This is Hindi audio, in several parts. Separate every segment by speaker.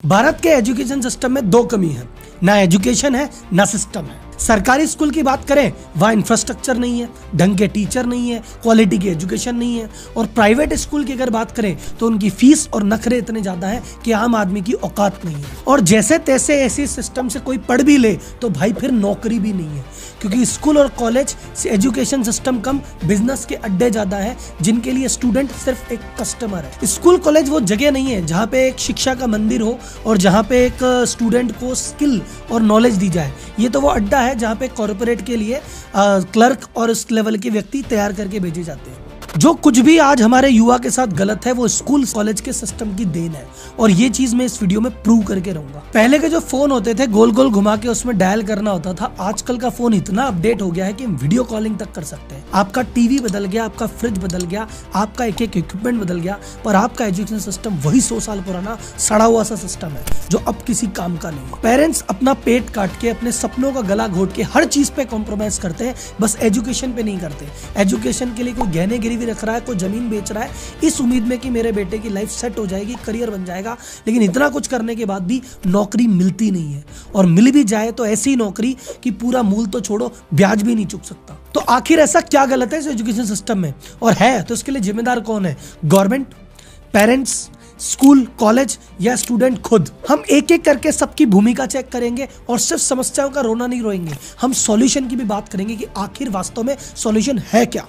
Speaker 1: भारत के एजुकेशन सिस्टम में दो कमी है, ना एजुकेशन है ना सिस्टम है। सरकारी स्कूल की बात करें, वहाँ इंफ्रास्ट्रक्चर नहीं है, ढंग के टीचर नहीं है, क्वालिटी की एजुकेशन नहीं है। और प्राइवेट स्कूल की अगर बात करें तो उनकी फीस और नखरे इतने ज्यादा हैं कि आम आदमी की औकात नहीं है। और जैसे तैसे ऐसी सिस्टम से कोई पढ़ भी ले तो भाई फिर नौकरी भी नहीं है, क्योंकि स्कूल और कॉलेज से एजुकेशन सिस्टम कम, बिजनेस के अड्डे ज्यादा है जिनके लिए स्टूडेंट सिर्फ एक कस्टमर है। स्कूल कॉलेज वो जगह नहीं है जहाँ पे एक शिक्षा का मंदिर हो और जहाँ पे एक स्टूडेंट को स्किल और नॉलेज दी जाए। ये तो वो अड्डा है जहाँ पे कॉर्पोरेट के लिए क्लर्क और इस लेवल के व्यक्ति तैयार करके भेजे जाते हैं। जो कुछ भी आज हमारे युवा के साथ गलत है वो स्कूल कॉलेज के सिस्टम की देन है, और ये चीज मैं इस वीडियो में प्रूव करके रहूंगा। पहले के जो फोन होते थे गोल गोल घुमा के उसमें डायल करना होता था, आजकल का फोन इतना अपडेट हो गया है कि हम वीडियो कॉलिंग तक कर सकते हैं। आपका टीवी बदल गया, आपका फ्रिज बदल गया, आपका एक एक इक्विपमेंट बदल गया, पर आपका एजुकेशन सिस्टम वही 100 साल पुराना सड़ा हुआ सा सिस्टम है जो अब किसी काम का नहीं है। पेरेंट्स अपना पेट काट के, अपने सपनों का गला घोट के हर चीज पे कॉम्प्रोमाइज करते हैं, बस एजुकेशन पे नहीं करते। एजुकेशन के लिए कोई गहने गिरवी रख रहा है, कोई जमीन बेच रहा है इस उम्मीद में कि मेरे बेटे की लाइफ सेट हो जाएगी, करियर बन जाएगा। लेकिन इतना कुछ करने के बाद भी नौकरी मिलती नहीं है, और मिल भी जाए तो ऐसी नौकरी कि पूरा मूल तो छोड़ो, ब्याज भी नहीं चुक सकता। तो आखिर ऐसा क्या गलत है इस एजुकेशन सिस्टम में, और है तो इसके लिए जिम्मेदार कौन है? गवर्नमेंट, पेरेंट्स, स्कूल, कॉलेज या स्टूडेंट खुद? हम एक एक करके सबकी भूमिका चेक करेंगे और सिर्फ समस्याओं का रोना नहीं रोएंगे, हम सॉल्यूशन की भी बात करेंगे कि आखिर वास्तव में सॉल्यूशन है क्या।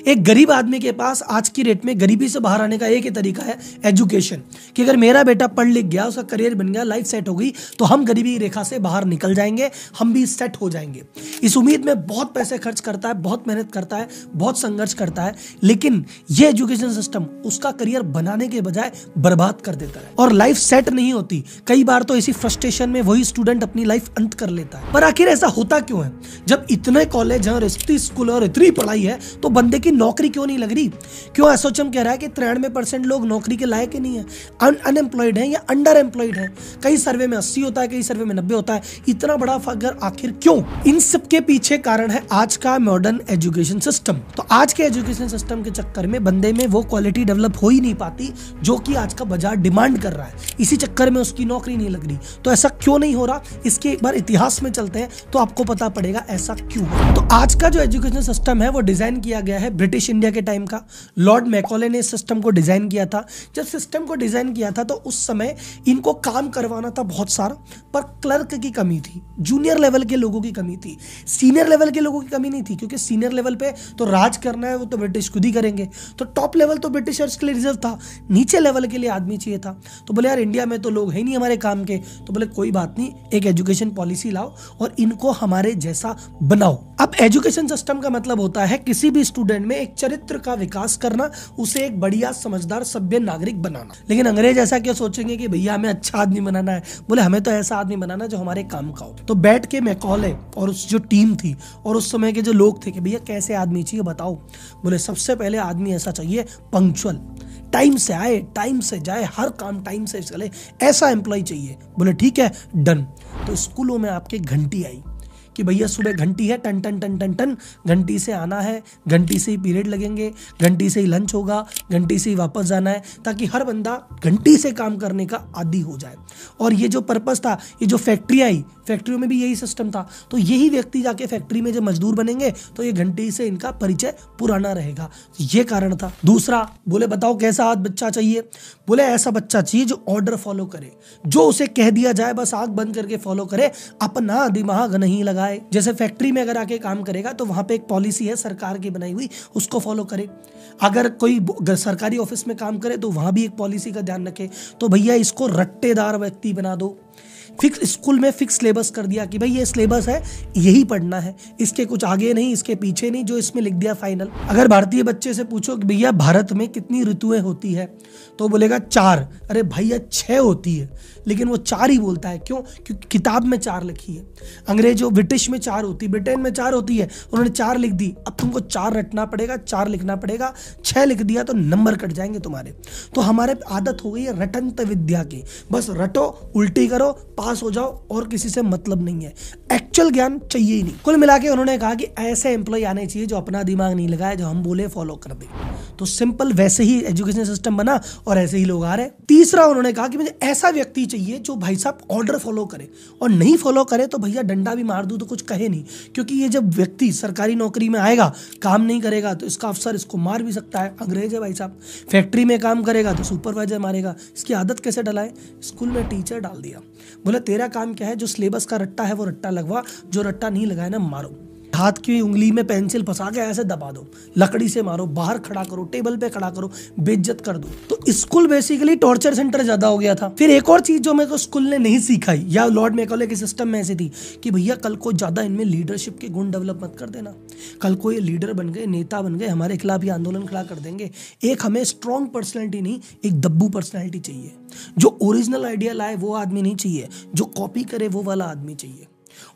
Speaker 1: एक गरीब आदमी के पास आज की डेट में गरीबी से बाहर आने का एक ही तरीका है, एजुकेशन। कि अगर मेरा बेटा पढ़ लिख गया, उसका करियर बन गया, लाइफ सेट हो गई, तो हम गरीबी रेखा से बाहर निकल जाएंगे, हम भी सेट हो जाएंगे। इस उम्मीद में बहुत पैसे खर्च करता है, बहुत मेहनत करता है, बहुत संघर्ष करता है, लेकिन ये एजुकेशन सिस्टम उसका करियर बनाने के बजाय बर्बाद कर देता है और लाइफ सेट नहीं होती। कई बार तो इसी फ्रस्ट्रेशन में वही स्टूडेंट अपनी लाइफ अंत कर लेता है। पर आखिर ऐसा होता क्यों है? जब इतने कॉलेज हैं और इतनी स्कूल और इतनी पढ़ाई है तो बंदे की नौकरी क्यों नहीं लग रही? क्यों एसोचम कह रहा है कि 93% लोग नौकरी के लायक ही नहीं है, अनएम्प्लॉयड है या अंडर एम्प्लॉयड है। कई सर्वे में 80 होता है, कई सर्वे में 90 होता है। इतना बड़ा फर्क आखिर क्यों? इन सब के पीछे कारण है आज का मॉडर्न एजुकेशन सिस्टम। तो आज के एजुकेशन सिस्टम के चक्कर में बंदे में वो क्वालिटी डेवलप हो ही नहीं पाती जो कि आज का बाजार डिमांड कर रहा है। इसी चक्कर में उसकी नौकरी नहीं लग रही। तो ऐसा क्यों नहीं हो रहा, इसके एक बार इतिहास में चलते हैं तो आपको पता पड़ेगा ऐसा क्यों है। तो आज का जो एजुकेशन सिस्टम है वो डिजाइन किया गया है ब्रिटिश इंडिया के टाइम का। लॉर्ड मैकॉले ने इस सिस्टम को डिजाइन किया था। जब सिस्टम को डिजाइन किया था तो उस समय इनको काम करवाना था बहुत सारा, पर क्लर्क की कमी थी, जूनियर लेवल के लोगों की कमी थी, सीनियर लेवल के लोगों की कमी नहीं थी, क्योंकि सीनियर लेवल पे तो राज करना है वो तो ब्रिटिश खुद ही करेंगे। तो टॉप लेवल तो ब्रिटिशर्स के लिए रिजर्व था, नीचे लेवल के लिए आदमी चाहिए था। तो बोले यार इंडिया में तो लोग है नहीं हमारे काम के, तो बोले कोई बात नहीं, एक एजुकेशन पॉलिसी लाओ और इनको हमारे जैसा बनाओ। अब एजुकेशन सिस्टम का मतलब होता है किसी भी स्टूडेंट में एक चरित्र का विकास करना, उसे एक बढ़िया समझदार सभ्य नागरिक बनाना। लेकिन अंग्रेज ऐसा क्यों सोचेंगे कि भैया हमें अच्छा आदमी बनाना है? बोले हमें तो ऐसा आदमी बनाना जो हमारे काम का हो। तो बैठ के मैकॉले और उस जो टीम थी और उस समय के जो लोग थे कि भैया कैसे आदमी चाहिए बताओ। बोले सबसे पहले आदमी ऐसा चाहिए पंक्चुअल, टाइम से आए, टाइम से जाए, हर काम टाइम से चले, ऐसा एम्प्लॉय चाहिए। बोले ठीक है, डन। तो स्कूलों में आपके घंटी आई कि भैया सुबह घंटी है, टन टन टन टन टन, घंटी से आना है, घंटी से ही पीरियड लगेंगे, घंटी से ही लंच होगा, घंटी से ही वापस जाना है, ताकि हर बंदा घंटी से काम करने का आदी हो जाए। और ये जो पर्पस था, ये जो फैक्ट्री आई, फैक्ट्रियों में भी यही सिस्टम था। तो यही व्यक्ति जाके फैक्ट्री में जब मजदूर बनेंगे तो ये घंटी से इनका परिचय पुराना रहेगा। ये कारण था। दूसरा, बोले बताओ कैसा आज बच्चा चाहिए? बोले ऐसा बच्चा चाहिए जो ऑर्डर फॉलो करे, जो उसे कह दिया जाए बस आंख बंद करके फॉलो करे, अपना दिमाग नहीं लगाए। जैसे फैक्ट्री में अगर आके काम करेगा तो वहां पे एक पॉलिसी है सरकार की बनाई हुई, उसको फॉलो करे। अगर कोई सरकारी ऑफिस में काम करे तो वहां भी एक पॉलिसी का ध्यान रखे। तो भैया इसको रट्टेदार व्यक्ति बना दो। फिक्स स्कूल में फिक्स सिलेबस कर दिया कि भाई ये सिलेबस है, यही पढ़ना है, इसके कुछ आगे नहीं, इसके पीछे नहीं, जो इसमें लिख दिया फाइनल। अगर भारतीय बच्चे से पूछो कि भैया भारत में कितनी ऋतुएं होती है, तो बोलेगा 4। अरे भैया 6 होती है, लेकिन वो 4 ही बोलता है। क्यों? क्योंकि किताब में 4 लिखी है। अंग्रेजों ब्रिटिश में 4 होती, ब्रिटेन में 4 होती है, उन्होंने 4 लिख दी। अब तुमको 4 रटना पड़ेगा, 4 लिखना पड़ेगा। 6 लिख दिया तो नंबर कट जाएंगे तुम्हारे। तो हमारे आदत हो गई है रटंत विद्या की, बस रटो, उल्टी करो, पास पास हो जाओ और किसी से मतलब नहीं है, एक्चुअल ज्ञान चाहिए ही नहीं। कुल मिला के उन्होंने कहा कि ऐसे एम्प्लॉय आने चाहिए जो अपना दिमाग नहीं लगाए, जो हम बोले फॉलो कर दे। तो सिंपल वैसे ही एजुकेशन सिस्टम बना और ऐसे ही लोग आ रहे। तीसरा उन्होंने कहा कि मुझे ऐसा व्यक्ति चाहिए जो भाई साहब ऑर्डर फॉलो करे, और नहीं फॉलो करे तो भैया डंडा भी मार दूं तो कुछ कहे नहीं, क्योंकि ये जब व्यक्ति सरकारी नौकरी में आएगा, काम नहीं करेगा तो इसका अफसर इसको मार भी सकता है, अंग्रेज है भाई साहब। फैक्ट्री में काम करेगा तो सुपरवाइजर मारेगा, इसकी आदत कैसे डलाए? स्कूल में टीचर डाल दिया, बोले तेरा काम क्या है, जो सिलेबस का रट्टा है वो रट्टा लगवा, जो रट्टा नहीं लगाए ना मारो, हाथ की उंगली में पेंसिल फंसा के ऐसे दबा दो, लकड़ी से मारो, बाहर खड़ा करो, टेबल पे खड़ा करो, बेइज्जत कर दो। तो स्कूल बेसिकली टॉर्चर सेंटर ज्यादा हो गया था। फिर एक और चीज जो मेरे को स्कूल ने नहीं सिखाई, या लॉर्ड मैकॉले के सिस्टम में ऐसी थी कि भैया कल को ज्यादा इनमें लीडरशिप के गुण डेवलप मत कर देना, कल को ये लीडर बन गए, नेता बन गए, हमारे खिलाफ ये आंदोलन खड़ा कर देंगे। एक हमें स्ट्रॉन्ग पर्सनैलिटी नहीं, एक दब्बू पर्सनैलिटी चाहिए, जो ओरिजिनल आइडिया लाए वो आदमी नहीं चाहिए, जो कॉपी करे वो वाला आदमी चाहिए।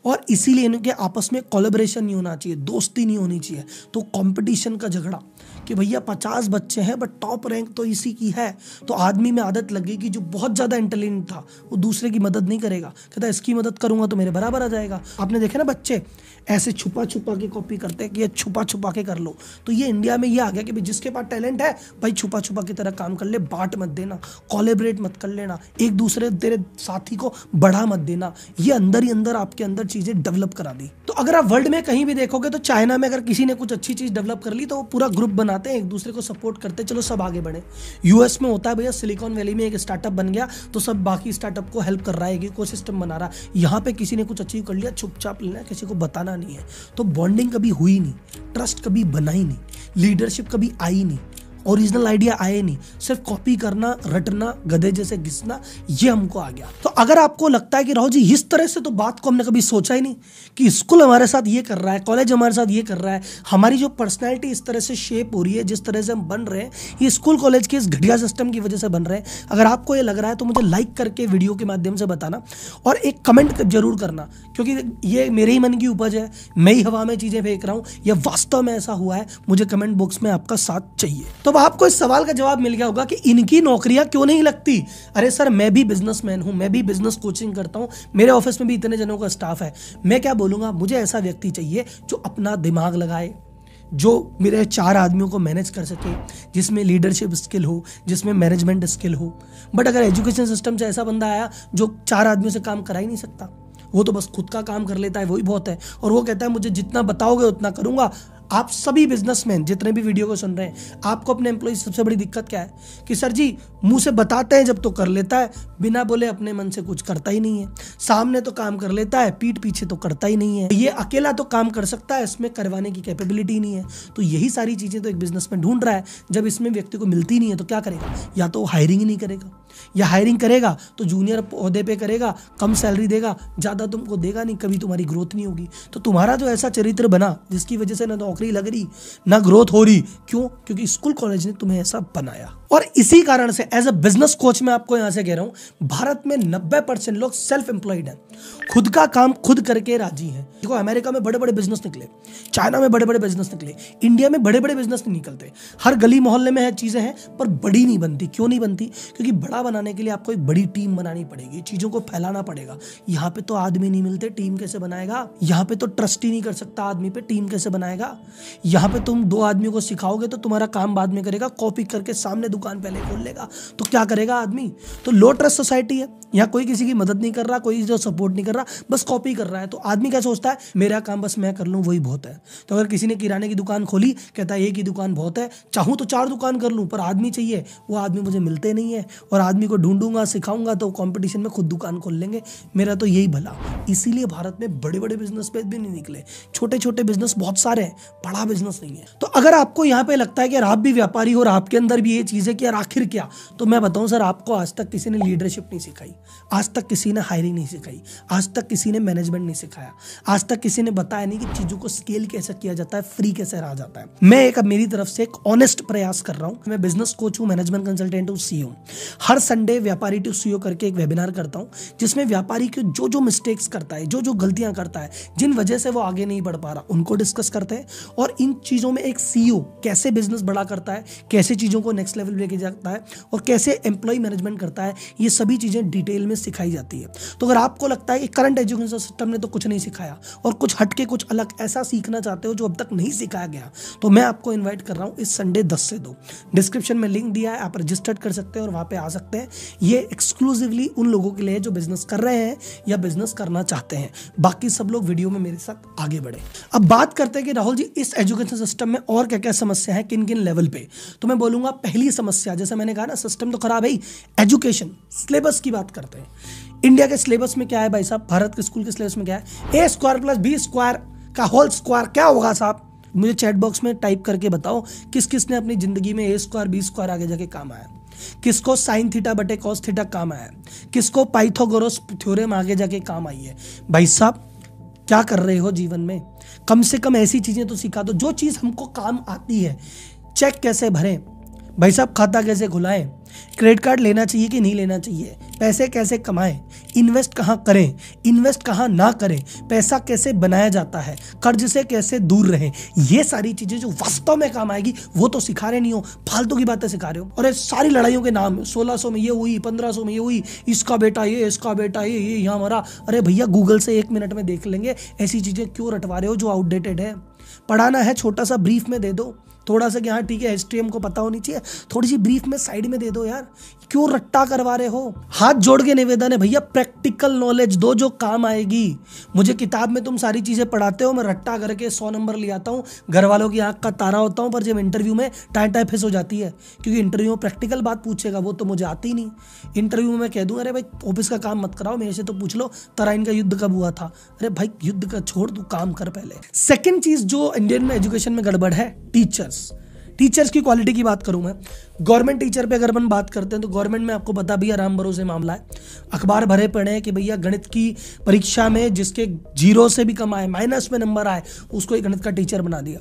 Speaker 1: और इसीलिए इनके आपस में कोलैबोरेशन नहीं होना चाहिए, दोस्ती नहीं होनी चाहिए। तो कंपटीशन का झगड़ा कि भैया 50 बच्चे हैं बट टॉप रैंक तो इसी की है, तो आदमी में आदत लगेगी जो बहुत ज़्यादा इंटेलिजेंट था वो दूसरे की मदद नहीं करेगा, कहता है इसकी मदद करूंगा तो मेरे बराबर आ जाएगा। आपने देखे ना बच्चे ऐसे छुपा छुपा के कॉपी करते हैं कि ये छुपा छुपा के कर लो। तो ये इंडिया में ये आ गया कि भाई जिसके पास टैलेंट है भाई छुपा छुपा की तरह काम कर ले, बांट मत देना, कोलैबोरेट मत कर लेना, एक दूसरे तेरे साथी को बढ़ा मत देना। ये अंदर ही अंदर आपके अंदर चीजें डेवलप करा दी। तो अगर आप वर्ल्ड में कहीं भी देखोगे तो चाइना में अगर किसी ने कुछ अच्छी चीज डेवलप कर ली तो वो पूरा ग्रुप बनाते हैं, एक दूसरे को सपोर्ट करते हैं, चलो सब आगे बढ़े। यूएस में होता है भैया, सिलिकॉन वैली में एक स्टार्टअप बन गया तो सब बाकी स्टार्टअप को हेल्प कर रहा है, इकोसिस्टम बना रहा है। यहाँ पे किसी ने कुछ अचीव कर लिया, चुपचाप लेना, किसी को बताना नहीं है। तो बॉन्डिंग कभी हुई नहीं, ट्रस्ट कभी बना ही नहीं, लीडरशिप कभी आई नहीं, ओरिजिनल आइडिया आए नहीं, सिर्फ कॉपी करना, रटना, गधे जैसे घिसना, ये हमको आ गया। तो अगर आपको लगता है कि राहुल जी इस तरह से तो बात को हमने कभी सोचा ही नहीं कि स्कूल हमारे साथ ये कर रहा है, कॉलेज हमारे साथ ये कर रहा है, हमारी जो पर्सनैलिटी इस तरह से शेप हो रही है, जिस तरह से हम बन रहे हैं, ये स्कूल कॉलेज के इस घटिया सिस्टम की वजह से बन रहे हैं। अगर आपको ये लग रहा है तो मुझे लाइक करके वीडियो के माध्यम से बताना और एक कमेंट जरूर करना, क्योंकि ये मेरे ही मन की उपज है, मैं ही हवा में चीजें फेंक रहा हूँ, या वास्तव में ऐसा हुआ है, मुझे कमेंट बॉक्स में आपका साथ चाहिए। तो अब आपको इस सवाल का जवाब मिल गया होगा कि इनकी नौकरियां क्यों नहीं लगती। अरे सर, मैं भी बिजनेसमैन हूं, मैं भी बिजनेस कोचिंग करता हूं, मेरे ऑफिस में भी इतने जनों का स्टाफ है। मैं क्या बोलूंगा, मुझे ऐसा व्यक्ति चाहिए जो अपना दिमाग लगाए, जो मेरे 4 आदमियों को मैनेज कर सके, जिसमें लीडरशिप स्किल हो, जिसमें मैनेजमेंट स्किल हो। बट अगर एजुकेशन सिस्टम से ऐसा बंदा आया जो 4 आदमियों से काम करा ही नहीं सकता, वो तो बस खुद का काम कर लेता है, वही बहुत है, और वो कहता है मुझे जितना बताओगे उतना करूंगा। आप सभी बिजनेसमैन जितने भी वीडियो को सुन रहे हैं, आपको अपने एम्प्लॉय सबसे बड़ी दिक्कत क्या है कि सर जी मुंह से बताते हैं जब तो कर लेता है, बिना बोले अपने मन से कुछ करता ही नहीं है, सामने तो काम कर लेता है, पीठ पीछे तो करता ही नहीं है, ये अकेला तो काम कर सकता है, इसमें करवाने की कैपेबिलिटी नहीं है। तो यही सारी चीजें तो एक बिजनेसमैन ढूंढ रहा है। जब इसमें व्यक्ति को मिलती नहीं है तो क्या करेगा, या तो हायरिंग ही नहीं करेगा, या हायरिंग करेगा तो जूनियर पौधे पे करेगा, कम सैलरी देगा, ज्यादा तुमको देगा नहीं, कभी तुम्हारी ग्रोथ नहीं होगी। तो तुम्हारा जो ऐसा चरित्र बना जिसकी वजह से ना नौकरी लग रही ना ग्रोथ हो रही, क्यों? क्योंकि स्कूल कॉलेज ने तुम्हें ऐसा बनाया। और इसी कारण से एज अ बिजनेस कोच मैं आपको यहां से कह रहा हूं, भारत में 90% लोग सेल्फ एम्प्लॉयड हैं, खुद का काम खुद करके राजी हैं। देखो अमेरिका में बड़े बड़े बिजनेस निकले, चाइना में बड़े बड़े बिजनेस निकले, इंडिया में बड़े बड़े बिजनेस नहीं निकलते। हर गली मोहल्ले में है चीजें हैं पर बड़ी नहीं बनती। क्यों नहीं बनती? क्योंकि बड़ा बनाने के लिए आपको एक बड़ी टीम बनानी पड़ेगी, चीजों को फैलाना पड़ेगा। यहाँ पे तो आदमी नहीं मिलते, टीम कैसे बनाएगा? यहाँ पे तो ट्रस्ट ही नहीं कर सकता आदमी पे, टीम कैसे बनाएगा? यहाँ पे तुम 2 आदमियों को सिखाओगे तो तुम्हारा काम बाद में करेगा, कॉपी करके सामने दुकान पहले खोल लेगा, तो क्या करेगा आदमी? तो लो ट्रस्ट सोसाइटी है, यहाँ कोई किसी की मदद नहीं कर रहा, कोई जो सपोर्ट नहीं कर रहा, बस कॉपी कर रहा है। तो आदमी क्या सोचता है, मेरा काम बस मैं कर लूँ वही बहुत है। तो अगर किसी ने किराने की दुकान खोली, कहता है एक ही दुकान बहुत है, चाहूँ तो 4 दुकान कर लूँ, पर आदमी चाहिए, वो आदमी मुझे मिलते नहीं है, और आदमी को ढूंढूंगा, सिखाऊंगा तो कंपटीशन में खुद दुकान खोल लेंगे। मेरा तो यही भला। इसीलिए भारत में बड़े बड़े बिजनेस पे भी नहीं निकले, छोटे छोटे बिजनेस बहुत सारे हैं, बड़ा बिजनेस नहीं है। तो अगर आपको यहाँ पे लगता है कि आप भी व्यापारी हो और आपके अंदर भी ये चीज है कि यार आखिर क्या, तो मैं बताऊं सर, आपको आज तक किसी ने लीडरशिप नहीं सिखाई, आज तक किसी ने हायरिंग नहीं सिखाई, आज तक किसी ने मैनेजमेंट नहीं सिखाया, आज आज तक किसी ने बताया नहीं कि चीजों को स्केल कैसे किया जाता है, फ्री कैसे रहा जाता है। मैं एक अब मेरी तरफ से एक ऑनेस्ट प्रयास कर रहा हूँ। मैं बिजनेस कोच हूँ, मैनेजमेंट कंसल्टेंट हूँ, सीईओ। हर संडे व्यापारी टू सीईओ करके एक वेबिनार करता हूँ, जिसमें व्यापारी के जो जो मिस्टेक्स करता है, जो जो गलतियां करता है, जिन वजह से वो आगे नहीं बढ़ पा रहा, उनको डिस्कस करते हैं। और इन चीजों में एक सीईओ कैसे बिजनेस बड़ा करता है, कैसे चीजों को नेक्स्ट लेवल लेके जाता है और कैसे एम्प्लॉय मैनेजमेंट करता है, ये सभी चीजें डिटेल में सिखाई जाती है। तो अगर आपको लगता है कि करंट एजुकेशन सिस्टम ने तो कुछ नहीं सिखाया और कुछ हटके कुछ अलग ऐसा सीखना चाहते हो जो अब तक नहीं सिखाया गया, तो मैं आपको इन्वाइट कर रहा हूँ इस संडे 10 से 2। डिस्क्रिप्शन में लिंक दिया है, आप रजिस्टर्ड कर सकते हैं और वहां पे आ सकते हैं। ये एक्सक्लूसिवली उन लोगों के लिए जो बिजनेस कर रहे हैं या बिजनेस करना चाहते हैं। बाकी सब लोग वीडियो में मेरे साथ आगे बढ़े। अब बात करते हैं कि राहुल जी इस एजुकेशन सिस्टम में और क्या क्या समस्या है, किन किन लेवल पे। तो मैं बोलूंगा पहली समस्या, जैसे मैंने कहा ना सिस्टम तो खराब है ही, एजुकेशन सिलेबस की बात करते हैं। इंडिया के सिलेबस में क्या है भाई साहब, भारत के स्कूल के सिलेबस में क्या है, a² + b² का होल स्क्वायर क्या होगा साहब? मुझे चैट बॉक्स में टाइप करके बताओ किस किस ने अपनी जिंदगी में a² b² आगे जाके काम आया, किसको sin θ/cos θ काम आया, किसको पाइथागोरस थ्योरम आगे जाके काम आई है। भाई साहब क्या कर रहे हो जीवन में, कम से कम ऐसी चीजें तो सिखा दो जो चीज हमको काम आती है। चेक कैसे भरें भाई साहब, खाता कैसे खुलाएं, क्रेडिट कार्ड लेना चाहिए कि नहीं लेना चाहिए, पैसे कैसे कमाएं, इन्वेस्ट कहाँ करें, इन्वेस्ट कहाँ ना करें, पैसा कैसे बनाया जाता है, कर्ज से कैसे दूर रहें, ये सारी चीजें जो वास्तव में काम आएगी वो तो सिखा रहे नहीं हो, फालतू की बातें सिखा रहे हो। और ये सारी लड़ाइयों के नाम 1600 में ये हुई, 1500 में ये हुई, इसका बेटा ये, इसका बेटा ये यहाँ मरा। अरे भैया गूगल से 1 मिनट में देख लेंगे, ऐसी चीजें क्यों रटवा रहे हो जो आउटडेटेड है। पढ़ाना है छोटा सा ब्रीफ में दे दो, थोड़ा सा कि हाँ ठीक है हिस्ट्री हमको पता होनी चाहिए, थोड़ी सी ब्रीफ में साइड में दे दो यार, क्यों रट्टा करवा रहे हो। हाथ जोड़ के निवेदन है भैया, प्रैक्टिकल नॉलेज दो जो काम आएगी। मुझे किताब में तुम सारी चीजें पढ़ाते हो, मैं रट्टा करके 100 नंबर ले आता हूँ, घर वालों की आंख का तारा होता हूँ, पर जब इंटरव्यू में टाइम फिस हो जाती है, क्योंकि इंटरव्यू में प्रैक्टिकल बात पूछेगा, वो तो मुझे आती नहीं। इंटरव्यू में मैं कह दूँ अरे भाई ऑफिस का काम मत कराओ, मेरे से तो पूछ लो तराइन का युद्ध कब हुआ था। अरे भाई युद्ध का छोड़, तू काम कर पहले। सेकेंड चीज जो इंडियन में एजुकेशन में गड़बड़ है, टीचर्स की क्वालिटी की बात करूं मैं। गवर्नमेंट टीचर पे अगर अपन बात करते हैं तो गवर्नमेंट में आपको पता भैया राम भरोसे मामला है। अखबार भरे पड़े हैं कि भैया गणित की परीक्षा में जिसके 0 से भी कम आए, माइनस में नंबर आए, उसको एक गणित का टीचर बना दिया।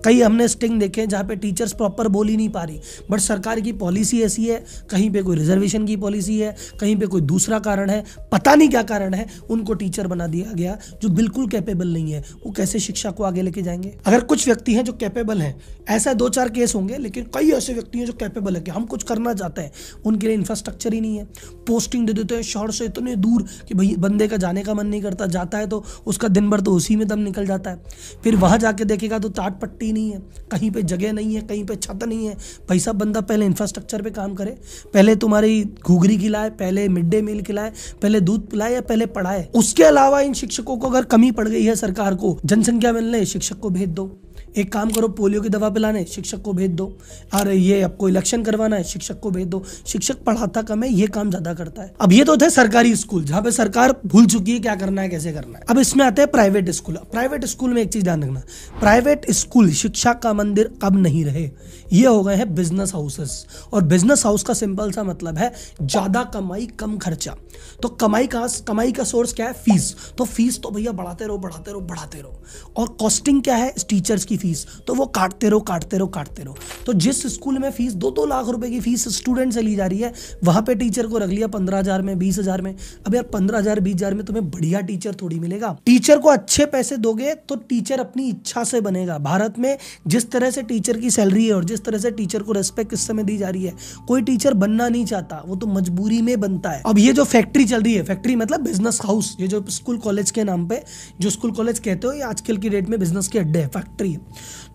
Speaker 1: कई हमने स्टिंग देखे जहाँ पे टीचर्स प्रॉपर बोल ही नहीं पा रही, बट सरकार की पॉलिसी ऐसी है, कहीं पे कोई रिजर्वेशन की पॉलिसी है, कहीं पे कोई दूसरा कारण है, पता नहीं क्या कारण है, उनको टीचर बना दिया गया जो बिल्कुल कैपेबल नहीं है। वो कैसे शिक्षा को आगे लेके जाएंगे। अगर कुछ व्यक्ति हैं जो कैपेबल हैं, ऐसा 2-4 केस होंगे, लेकिन कई ऐसे व्यक्ति हैं जो कैपेबल है कि हम कुछ करना चाहते हैं, उनके लिए इंफ्रास्ट्रक्चर ही नहीं है। पोस्टिंग दे देते हैं शहर से इतने दूर कि भाई बंदे का जाने का मन नहीं करता, जाता है तो उसका दिन भर तो उसी में दम निकल जाता है। फिर वहां जाके देखेगा तो टाट पट्टी नहीं है, कहीं पे जगह नहीं है, कहीं पे छत नहीं है। भाई साहब बंदा पहले इंफ्रास्ट्रक्चर पे काम करे, पहले तुम्हारी घुघरी खिलाए, पहले मिड डे मील खिलाए, पहले दूध पिलाए या पहले पढ़ाए। उसके अलावा इन शिक्षकों को अगर कमी पड़ गई है, सरकार को जनसंख्या मिलने, शिक्षक को भेज दो। एक काम करो, पोलियो की दवा पिलाने शिक्षक को भेज दो। अरे ये आपको इलेक्शन करवाना है, शिक्षक को भेज दो। शिक्षक पढ़ाता कम है, ये काम ज्यादा करता है। अब ये तो थे सरकारी स्कूल जहाँ पे सरकार भूल चुकी है क्या करना है, कैसे करना है। अब इसमें आते हैं प्राइवेट स्कूल। प्राइवेट स्कूल में एक चीज ध्यान रखना, प्राइवेट स्कूल शिक्षा का मंदिर अब नहीं रहे, ये हो गए हैं बिजनेस हाउसेस। और बिजनेस हाउस का सिंपल सा मतलब है ज्यादा कमाई कम खर्चा। तो कमाई का सोर्स क्या है, फीस। तो फीस तो भैया बढ़ाते रहो बढ़ाते रहो बढ़ाते रहो। और कॉस्टिंग क्या है, टीचर्स की फीस, तो वो काटते रहो। तो जिस स्कूल में फीस 2-2 लाख रुपए की फीस स्टूडेंट से ली जा रही है, वहां पे टीचर को रख लिया 15,000 में, 20,000 में। अब यार 15,000 20,000 में तुम्हें बढ़िया टीचर थोड़ी मिलेगा। टीचर को अच्छे पैसे दोगे तो टीचर अपनी इच्छा से बनेगा। भारत में जिस तरह से टीचर की सैलरी है और जिस तरह से टीचर को रेस्पेक्ट इस समय दी जा रही है, कोई टीचर बनना नहीं चाहता, वो तो मजबूरी में बनता है। अब ये जो फैक्ट्री चल रही है, फैक्ट्री मतलब बिजनेस हाउस, ये जो स्कूल कॉलेज के नाम पे जो स्कूल कॉलेज कहते हो, ये आजकल की डेट में बिजनेस के अड्डे है, फैक्ट्री है।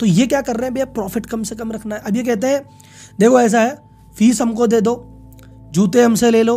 Speaker 1: तो ये क्या कर रहे हैं भैया, प्रॉफिट कम से कम रखना है। अब ये कहते हैं देखो ऐसा है, फीस हमको दे दो, जूते हमसे ले लो,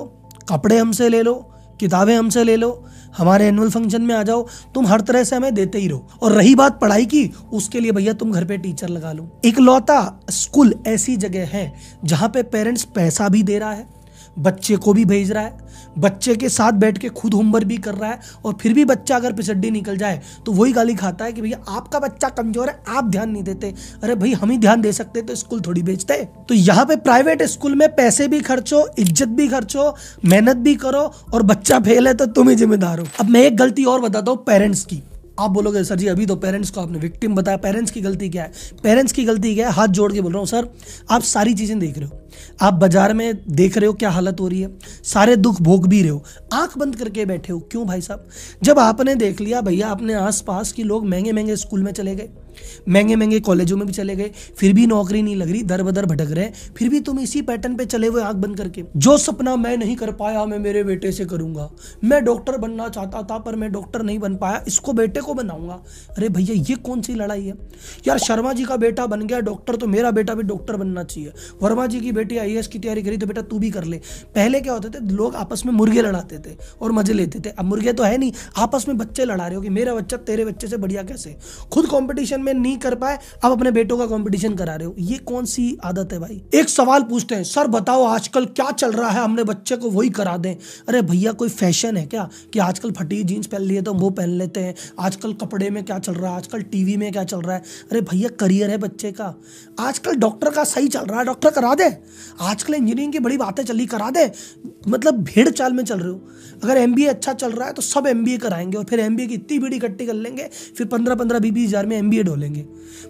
Speaker 1: कपड़े हमसे ले लो, किताबें हमसे ले लो, हमारे एनुअल फंक्शन में आ जाओ, तुम हर तरह से हमें देते ही रहो। और रही बात पढ़ाई की, उसके लिए भैया तुम घर पे टीचर लगा लो। इकलौता स्कूल ऐसी जगह है जहां पे पेरेंट्स पैसा भी दे रहा है, बच्चे को भी भेज रहा है, बच्चे के साथ बैठ के खुद होमवर्क भी कर रहा है, और फिर भी बच्चा अगर पिछड्डी निकल जाए तो वही गाली खाता है कि भैया आपका बच्चा कमजोर है, आप ध्यान नहीं देते। अरे भाई हम ही ध्यान दे सकते तो स्कूल थोड़ी बेचते। तो यहाँ पे प्राइवेट स्कूल में पैसे भी खर्चो, इज्जत भी खर्चो, मेहनत भी करो, और बच्चा फेल है तो तुम ही जिम्मेदार हो। अब मैं एक गलती और बताता हूँ पेरेंट्स की। आप बोलोगे सर जी अभी तो पेरेंट्स को आपने विक्टिम बताया, पेरेंट्स की गलती क्या है? पेरेंट्स की गलती क्या है? हाथ जोड़ के बोल रहा हूँ सर, आप सारी चीज़ें देख रहे हो, आप बाजार में देख रहे हो क्या हालत हो रही है, सारे दुख भोग भी रहे हो, आंख बंद करके बैठे हो। क्यों भाई साहब? जब आपने देख लिया भैया अपने आसपास की लोग महंगे महंगे स्कूल में चले गए, महंगे महंगे कॉलेजों में भी चले गए, फिर भी नौकरी नहीं लग रही, दर बदर भटक रहे, फिर भी तुम इसी पैटर्न पे चले हुए आंख बंद करके। जो सपना मैं नहीं कर पाया मैं मेरे बेटे से करूंगा, मैं डॉक्टर बनना चाहता था पर मैं डॉक्टर नहीं बन पाया, इसको बेटे को बनाऊंगा। अरे भैया ये कौन सी लड़ाई है यार? शर्मा जी का बेटा बन गया डॉक्टर तो मेरा बेटा भी डॉक्टर बनना चाहिए। वर्मा जी की बेटी आईएएस की तैयारी करी तो बेटा तू भी कर ले। पहले क्या होते थे, लोग आपस में मुर्गे लड़ाते थे और मजे लेते थे। अब मुर्गे तो है नहीं, आपस में बच्चे लड़ा रहे हो कि मेरा बच्चा तेरे बच्चे से बढ़िया कैसे। खुद कंपटीशन में नहीं कर पाए, अब अपने बेटों का कंपटीशन करा रहे हो। ये कौन सी आदत है भाई? एक सवाल पूछते हैं, सर बताओ आजकल क्या चल रहा है, हमने बच्चे को वही करा दें। अरे भैया कोई फैशन है क्या कि आजकल फटी जीन्स पहन लिए तो वो पहन लेते हैं? आजकल कपड़े में क्या चल रहा है, आजकल टीवी में क्या चल रहा है? अरे भैया करियर है बच्चे का। आजकल डॉक्टर का सही चल रहा है, डॉक्टर करा दे। आजकल इंजीनियरिंग की बड़ी बातें चली, करा दे। मतलब भेड़ चाल में चल रहे हो। अगर एमबीए अच्छा चल रहा है तो सब एमबीए कराएंगे और फिर एमबीए की इतनी भीड़ इकट्ठी कर लेंगे, फिर 15-15, 20-20 हज़ार में एमबीए ढोलेंगे।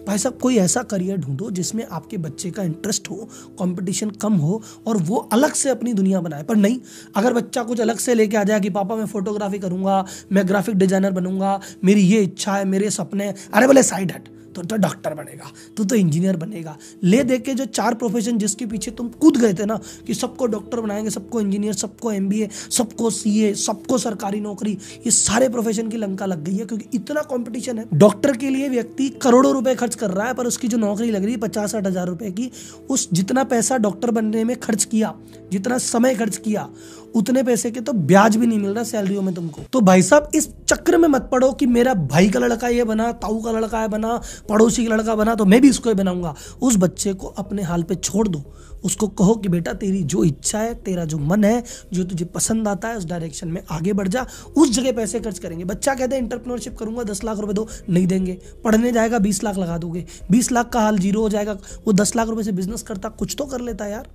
Speaker 1: भाई साहब कोई ऐसा करियर ढूंढो जिसमें आपके बच्चे का इंटरेस्ट हो, कंपटीशन कम हो और वो अलग से अपनी दुनिया बनाए। पर नहीं, अगर बच्चा कुछ अलग से लेके आ जाए कि पापा मैं फोटोग्राफी करूंगा, मैं ग्राफिक डिजाइनर बनूंगा, मेरी ये इच्छा है, मेरे सपने, अरे बोले साइड हट, तो डॉक्टर बनेगा, तू तो इंजीनियर बनेगा। ले दे के जो 4 प्रोफेशन जिसके पीछे तुम कूद गए थे ना कि सबको डॉक्टर बनाएंगे, सबको इंजीनियर, सबको एमबीए, सबको सीए, सबको सरकारी नौकरी, ये सारे प्रोफेशन की लंका लग गई है क्योंकि इतना कंपटीशन है। डॉक्टर के लिए व्यक्ति करोड़ों रुपए खर्च कर रहा है पर उसकी जो नौकरी लग रही है 50-60 हज़ार रुपए की, उस जितना पैसा डॉक्टर बनने में खर्च किया, जितना समय खर्च किया, उतने पैसे के तो ब्याज भी नहीं मिल रहा सैलरियों में तुमको। तो भाई साहब इस चक्र में मत पड़ो कि मेरा भाई का लड़का ये बना, ताऊ का लड़का ये बना, पड़ोसी का लड़का बना तो मैं भी इसको ही बनाऊंगा। उस बच्चे को अपने हाल पे छोड़ दो। उसको कहो कि बेटा तेरी जो इच्छा है, तेरा जो मन है, जो तुझे पसंद आता है उस डायरेक्शन में आगे बढ़ जा, उस जगह पैसे खर्च करेंगे। बच्चा कहते हैं एंटरप्रेन्योरशिप करूंगा 10 लाख रुपए दो, नहीं देंगे। पढ़ने जाएगा 20 लाख लगा दोगे, 20 लाख का हाल जीरो हो जाएगा। वो 10 लाख रुपए से बिजनेस करता, कुछ तो कर लेता यार,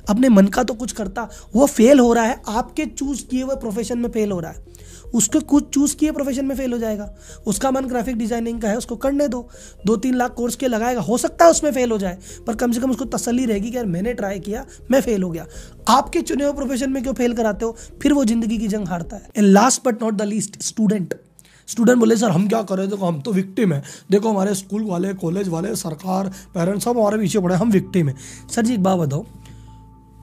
Speaker 1: अपने मन का तो कुछ करता। वो फेल हो रहा है आपके चूज किए हुए प्रोफेशन में, फेल हो रहा है, उसके कुछ चूज किए प्रोफेशन में फेल हो जाएगा। उसका मन ग्राफिक डिजाइनिंग का है, उसको करने दो, 2-3 लाख कोर्स के लगाएगा, हो सकता है उसमें फेल हो जाए पर कम से कम उसको तसल्ली रहेगी कि यार मैंने ट्राई किया, मैं फेल हो गया। आपके चुने हुए प्रोफेशन में क्यों फेल कराते हो? फिर वो जिंदगी की जंग हारता है। And last but not the least, student बोले सर हम क्या करें, देखो हम तो विक्टिम है, देखो हमारे स्कूल वाले, कॉलेज वाले, सरकार, पेरेंट्स सब हमारे पीछे पड़े, हम विक्टिम है। सर जी एक बात बताओ,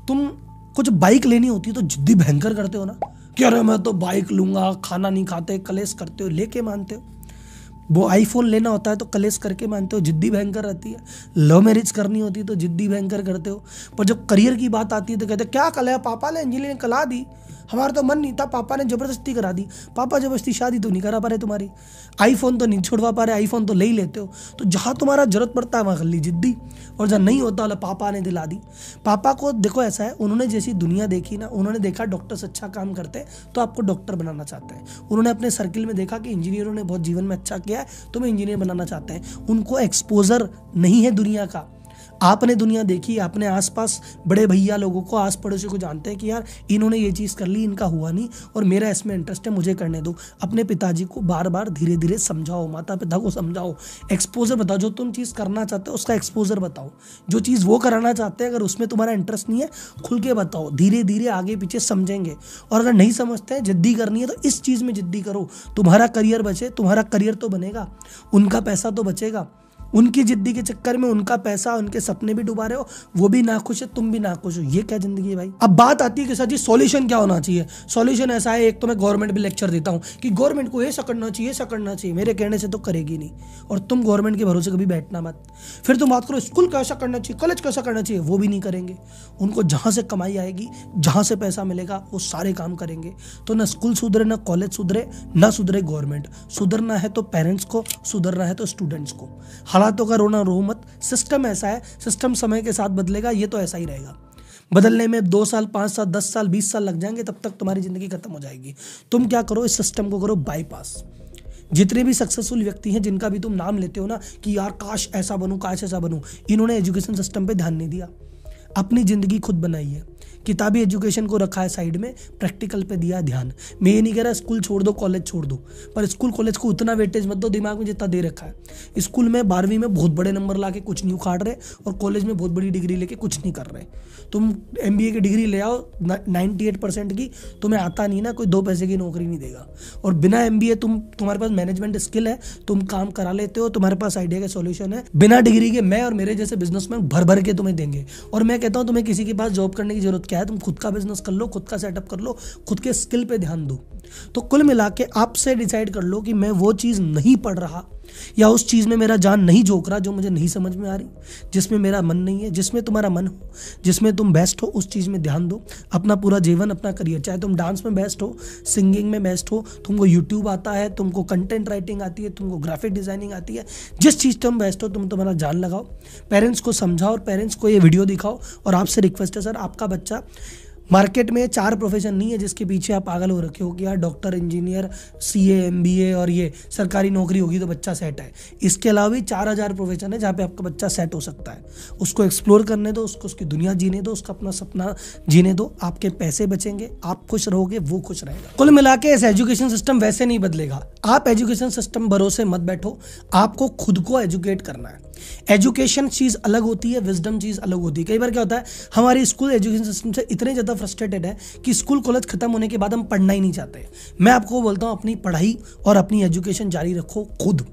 Speaker 1: तुम कुछ बाइक लेनी होती है तो जिद्दी भयंकर करते हो ना कि अरे मैं तो बाइक लूंगा, खाना नहीं खाते, कलेश करते हो, लेके मानते हो। वो आईफोन लेना होता है तो कलेश करके मानते हो, जिद्दी भयंकर रहती है। लव मैरिज करनी होती है तो जिद्दी भयंकर करते हो। पर जब करियर की बात आती है तो कहते क्या कल है, पापा ने इंजीनियरिंग कला दी, हमारा तो मन नहीं था, पापा ने जबरदस्ती करा दी। पापा जबरदस्ती शादी तो नहीं करा पा रहे तुम्हारी, आईफोन तो नहीं छोड़वा पा रहे, आईफोन तो ले ही लेते हो। तो जहाँ तुम्हारा जरूरत पड़ता है वहाँ कर ली जिद्दी, और जहाँ नहीं होता वाला पापा ने दिला दी। पापा को देखो ऐसा है, उन्होंने जैसी दुनिया देखी ना, उन्होंने देखा डॉक्टर्स अच्छा काम करते हैं तो आपको डॉक्टर बनाना चाहते हैं। उन्होंने अपने सर्किल में देखा कि इंजीनियरों ने बहुत जीवन में अच्छा किया है तो मैं इंजीनियर बनाना चाहते हैं। उनको एक्सपोजर नहीं है दुनिया का। आपने दुनिया देखी, आपने आसपास बड़े भैया लोगों को, आस पड़ोसी को जानते हैं कि यार इन्होंने ये चीज़ कर ली, इनका हुआ नहीं और मेरा इसमें इंटरेस्ट है, मुझे करने दो। अपने पिताजी को बार बार धीरे धीरे समझाओ, माता पिता को समझाओ, एक्सपोजर बताओ। जो तुम चीज़ करना चाहते हो उसका एक्सपोजर बताओ। जो चीज़ वो कराना चाहते हैं अगर उसमें तुम्हारा इंटरेस्ट नहीं है, खुल के बताओ, धीरे धीरे आगे पीछे समझेंगे। और अगर नहीं समझते हैं, जिद्दी करनी है तो इस चीज़ में जिद्दी करो, तुम्हारा करियर बचे, तुम्हारा करियर तो बनेगा, उनका पैसा तो बचेगा। उनकी जिद्दी के चक्कर में उनका पैसा, उनके सपने भी डुबा रहे हो, वो भी नाखुश है, तुम भी नाखुश हो। ये क्या जिंदगी है भाई? अब बात आती है कि सर जी सॉल्यूशन क्या होना चाहिए। सॉल्यूशन ऐसा है, एक तो मैं गवर्नमेंट भी लेक्चर देता हूँ कि गवर्नमेंट को ऐसा करना चाहिए, ऐसा करना चाहिए, मेरे कहने से तो करेगी नहीं। और तुम गवर्नमेंट के भरोसे कभी बैठना मत। फिर तुम बात करो स्कूल कैसा करना चाहिए, कॉलेज कैसा करना चाहिए, वो भी नहीं करेंगे। उनको जहाँ से कमाई आएगी, जहाँ से पैसा मिलेगा, वो सारे काम करेंगे। तो ना स्कूल सुधरे, ना कॉलेज सुधरे, ना सुधरे गवर्नमेंट। सुधरना है तो पेरेंट्स को, सुधरना है तो स्टूडेंट्स को। हालातों का रोना रो मत, सिस्टम ऐसा है, सिस्टम समय के साथ बदलेगा, ये तो ऐसा ही रहेगा। बदलने में 2 साल, 5 साल, 10 साल, 20 साल लग जाएंगे, तब तक तुम्हारी जिंदगी खत्म हो जाएगी। तुम क्या करो, इस सिस्टम को करो बाईपास। जितने भी सक्सेसफुल व्यक्ति हैं जिनका भी तुम नाम लेते हो ना कि यार काश ऐसा बनूं, काश ऐसा बनूं, इन्होंने एजुकेशन सिस्टम पे ध्यान नहीं दिया। अपनी ज़िंदगी खुद बनाई है। किताबी एजुकेशन को रखा है साइड में, प्रैक्टिकल पे दिया ध्यान। मैं ये नहीं कह रहा स्कूल छोड़ दो, कॉलेज छोड़ दो, पर स्कूल कॉलेज को उतना वेटेज मत दो दिमाग में जितना दे रखा है। स्कूल में 12वीं में बहुत बड़े नंबर ला के कुछ नहीं उखाड़ रहे, और कॉलेज में बहुत बड़ी डिग्री लेके कुछ नहीं कर रहे। तुम MBA की डिग्री ले आओ 98% की, तुम्हें आता नहीं ना, कोई 2 पैसे की नौकरी नहीं देगा। और बिना MBA तुम्हारे पास मैनेजमेंट स्किल है, तुम काम करा लेते हो, तुम्हारे पास आइडिया का सॉल्यूशन है, बिना डिग्री के मैं और मेरे जैसे बिजनेसमैन भर भर के तुम्हें देंगे। और मैं कहता हूँ तुम्हें किसी के पास जॉब करने की जरूरत क्या है, तुम खुद का बिजनेस कर लो, खुद का सेटअप कर लो, खुद के स्किल पे ध्यान दो। तो कुल मिला के आपसे डिसाइड कर लो कि मैं वो चीज़ नहीं पढ़ रहा, या उस चीज़ में मेरा जान नहीं झोंक रहा जो मुझे नहीं समझ में आ रही, जिसमें मेरा मन नहीं है। जिसमें तुम्हारा मन हो, जिसमें तुम बेस्ट हो, उस चीज़ में ध्यान दो। अपना पूरा जीवन, अपना करियर, चाहे तुम डांस में बेस्ट हो, सिंगिंग में बेस्ट हो, तुमको यूट्यूब आता है, तुमको कंटेंट राइटिंग आती है, तुमको ग्राफिक डिजाइनिंग आती है, जिस चीज़ तुम बेस्ट हो, तुम तुम्हारा जान लगाओ। पेरेंट्स को समझाओ और पेरेंट्स को ये वीडियो दिखाओ। और आपसे रिक्वेस्ट है सर, आपका बच्चा, मार्केट में 4 प्रोफेशन नहीं है जिसके पीछे आप पागल हो रखे हो कि यार डॉक्टर, इंजीनियर, CA, MBA और ये सरकारी नौकरी होगी तो बच्चा सेट है। इसके अलावा भी 4000 प्रोफेशन है जहाँ पे आपका बच्चा सेट हो सकता है। उसको एक्सप्लोर करने दो, उसको उसकी दुनिया जीने दो, उसका अपना सपना जीने दो। आपके पैसे बचेंगे, आप खुश रहोगे, वो खुश रहेगा। कुल मिला के इस एजुकेशन सिस्टम वैसे नहीं बदलेगा। आप एजुकेशन सिस्टम भरोसे मत बैठो, आपको खुद को एजुकेट करना है। एजुकेशन चीज़ अलग होती है, विजडम चीज़ अलग होती है। कई बार क्या होता है, हमारी स्कूल एजुकेशन सिस्टम से इतने ज़्यादा फ्रस्ट्रेटेड है कि स्कूल कॉलेज खत्म होने के बाद हम पढ़ना ही नहीं चाहते। मैं आपको बोलता हूँ अपनी पढ़ाई और अपनी एजुकेशन जारी रखो खुद।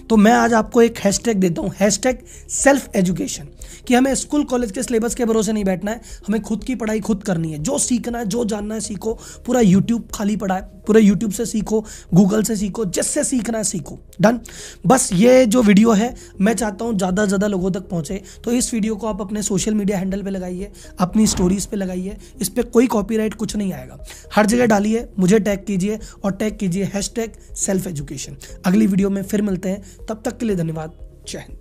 Speaker 1: तो मैं आज आपको एक हैशटैग देता हूँ, #सेल्फ एजुकेशन, कि हमें स्कूल कॉलेज के सिलेबस के भरोसे नहीं बैठना है, हमें खुद की पढ़ाई खुद करनी है। जो सीखना है, जो जानना है सीखो। पूरा यूट्यूब खाली पड़ा है, पूरे यूट्यूब से सीखो, गूगल से सीखो, जिससे सीखना है सीखो। डन। बस ये जो वीडियो है मैं चाहता हूँ ज़्यादा से ज़्यादा लोगों तक पहुँचे। तो इस वीडियो को आप अपने सोशल मीडिया हैंडल पे लगाइए, अपनी स्टोरीज पे लगाइए। इस पर कोई कॉपीराइट कुछ नहीं आएगा, हर जगह डालिए, मुझे टैग कीजिए और टैग कीजिए #सेल्फ एजुकेशन। अगली वीडियो में फिर मिलते हैं, तब तक के लिए धन्यवाद। जय हिंद।